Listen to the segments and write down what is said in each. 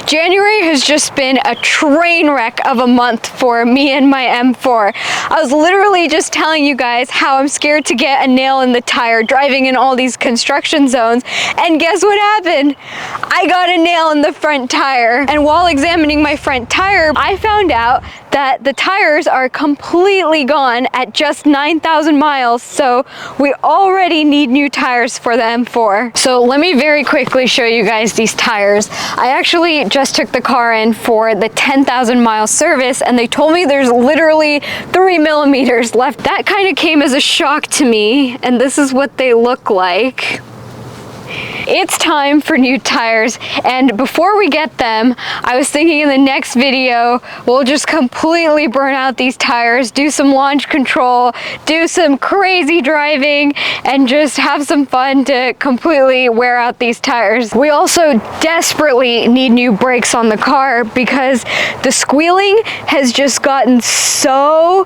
January has just been a train wreck of a month for me and my M4. I was literally just telling you guys how I'm scared to get a nail in the tire driving in all these construction zones, and guess what happened? I got a nail in the front tire, and while examining my front tire, I found out that the tires are completely gone at just 9,000 miles, so we already need new tires for the M4. So let me very quickly show you guys these tires. I actually just took the car in for the 10,000 mile service, and they told me there's literally 3 millimeters left. That kind of came as a shock to me, and this is what they look like. It's time for new tires, and before we get them, I was thinking in the next video we'll just completely burn out these tires, do some launch control, do some crazy driving, and just have some fun to completely wear out these tires. We also desperately need new brakes on the car because the squealing has just gotten so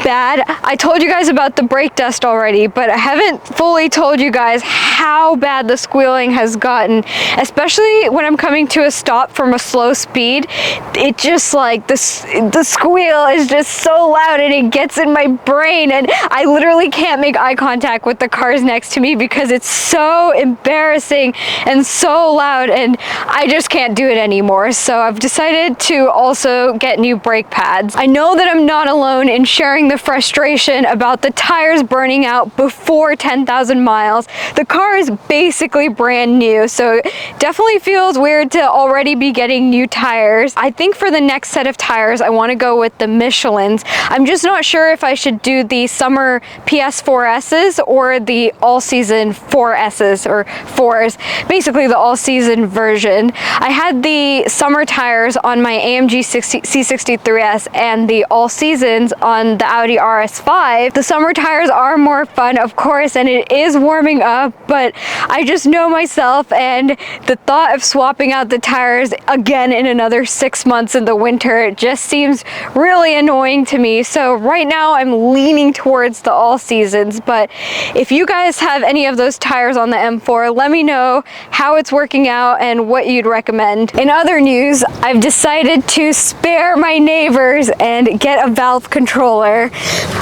bad. I told you guys about the brake dust already, but I haven't fully told you guys how bad the squealing has gotten, especially when I'm coming to a stop from a slow speed. It just like the squeal is just so loud, and it gets in my brain, and I literally can't make eye contact with the cars next to me because it's so embarrassing and so loud, and I just can't do it anymore. So I've decided to also get new brake pads. I know that I'm not alone in sharing the frustration about the tires burning out before 10,000 miles. The car is basically brand new, so it definitely feels weird to already be getting new tires. I think for the next set of tires I want to go with the Michelins. I'm just not sure if I should do the summer PS4Ss or the all-season 4Ss or 4s, basically the all-season version. I had the summer tires on my AMG C63S and the all-seasons on the Audi RS5. The summer tires are more fun, of course, and it is warming up, but I just know myself, and the thought of swapping out the tires again in another 6 months in the winter just seems really annoying to me. So right now I'm leaning towards the all seasons, but if you guys have any of those tires on the M4, let me know how it's working out and what you'd recommend. In other news, I've decided to spare my neighbors and get a valve controller,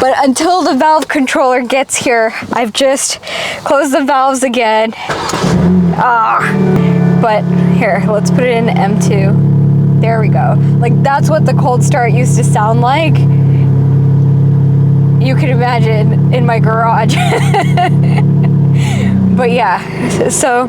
but until the valve controller gets here, I've just closed the valves again. But here, let's put it in M2. There we go. Like, that's what the cold start used to sound like. You can imagine in my garage. But yeah, so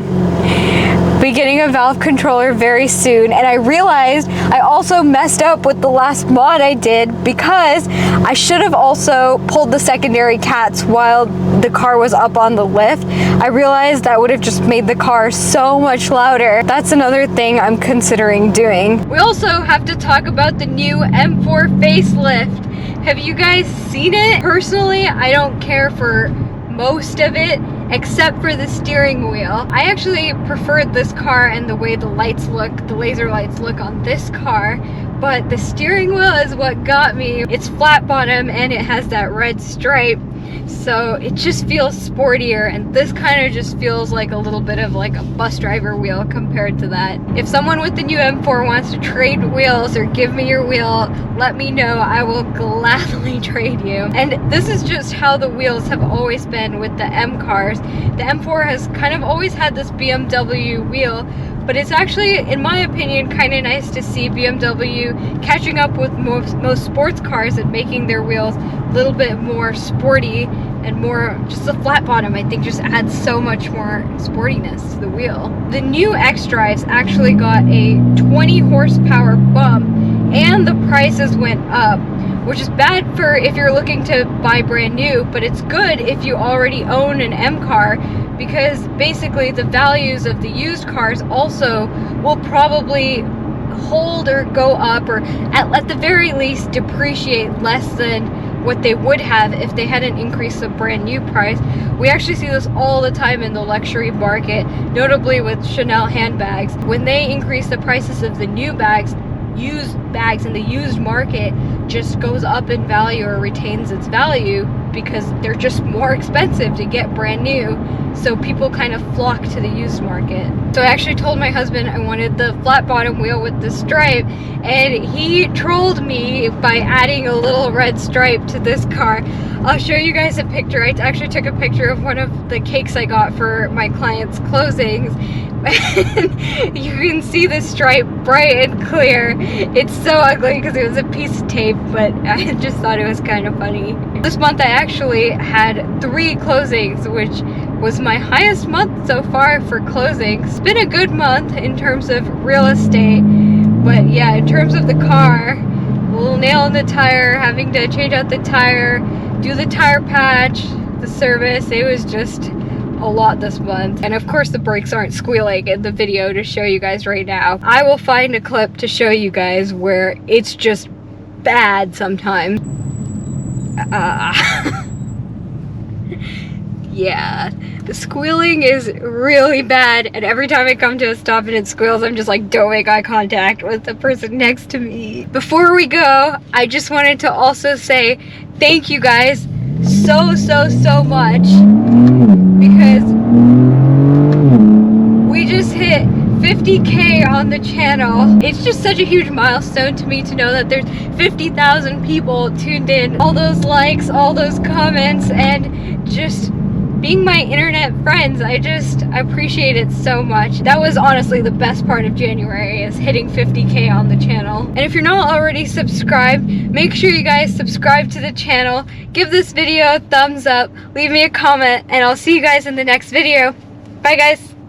be getting a valve controller very soon. And I realized I also messed up with the last mod I did because I should have also pulled the secondary cats while the car was up on the lift. I realized that would have just made the car so much louder. That's another thing I'm considering doing. We also have to talk about the new M4 facelift. Have you guys seen it? Personally, I don't care for most of it except for the steering wheel. I actually preferred this car and the way the lights look, the laser lights look on this car, but the steering wheel is what got me. It's flat bottom and it has that red stripe, so it just feels sportier, and this kind of just feels like a little bit of like a bus driver wheel compared to that. If someone with the new M4 wants to trade wheels or give me your wheel, let me know. I will gladly trade you. And this is just how the wheels have always been with the M cars. The M4 has kind of always had this BMW wheel, but it's actually, in my opinion, kind of nice to see BMW catching up with most sports cars and making their wheels a little bit more sporty and more, just the flat bottom I think just adds so much more sportiness to the wheel. The new X-Drives actually got a 20 horsepower bump, and the prices went up, which is bad for if you're looking to buy brand new, but it's good if you already own an M car, because basically the values of the used cars also will probably hold or go up, or at the very least depreciate less than what they would have if they hadn't increased the brand new price. We actually see this all the time in the luxury market, notably with Chanel handbags. When they increase the prices of the new bags, used bags in the used market just goes up in value or retains its value because they're just more expensive to get brand new. so people kind of flock to the used market. So I actually told my husband I wanted the flat bottom wheel with the stripe, and he trolled me by adding a little red stripe to this car. I'll show you guys a picture. I actually took a picture of one of the cakes I got for my clients' closings. You can see the stripe bright and clear. It's so ugly because it was a piece of tape, but I just thought it was kind of funny. This month I actually had 3 closings, which was my highest month so far for closings. It's been a good month in terms of real estate, but yeah, in terms of the car, a little nail in the tire, having to change out the tire, do the tire patch, the service, it was just a lot this month. And of course the brakes aren't squealing in the video to show you guys right now. I will find a clip to show you guys where it's just bad sometimes. Yeah, the squealing is really bad, and every time I come to a stop and it squeals, I'm just like, don't make eye contact with the person next to me. Before we go, I just wanted to also say thank you guys so much, because we just hit 50K on the channel. It's just such a huge milestone to me to know that there's 50,000 people tuned in. All those likes, all those comments, and just being my internet friends. I appreciate it so much. That was honestly the best part of January, is hitting 50K on the channel. And if you're not already subscribed, make sure you guys subscribe to the channel, give this video a thumbs up, leave me a comment, and I'll see you guys in the next video. Bye guys!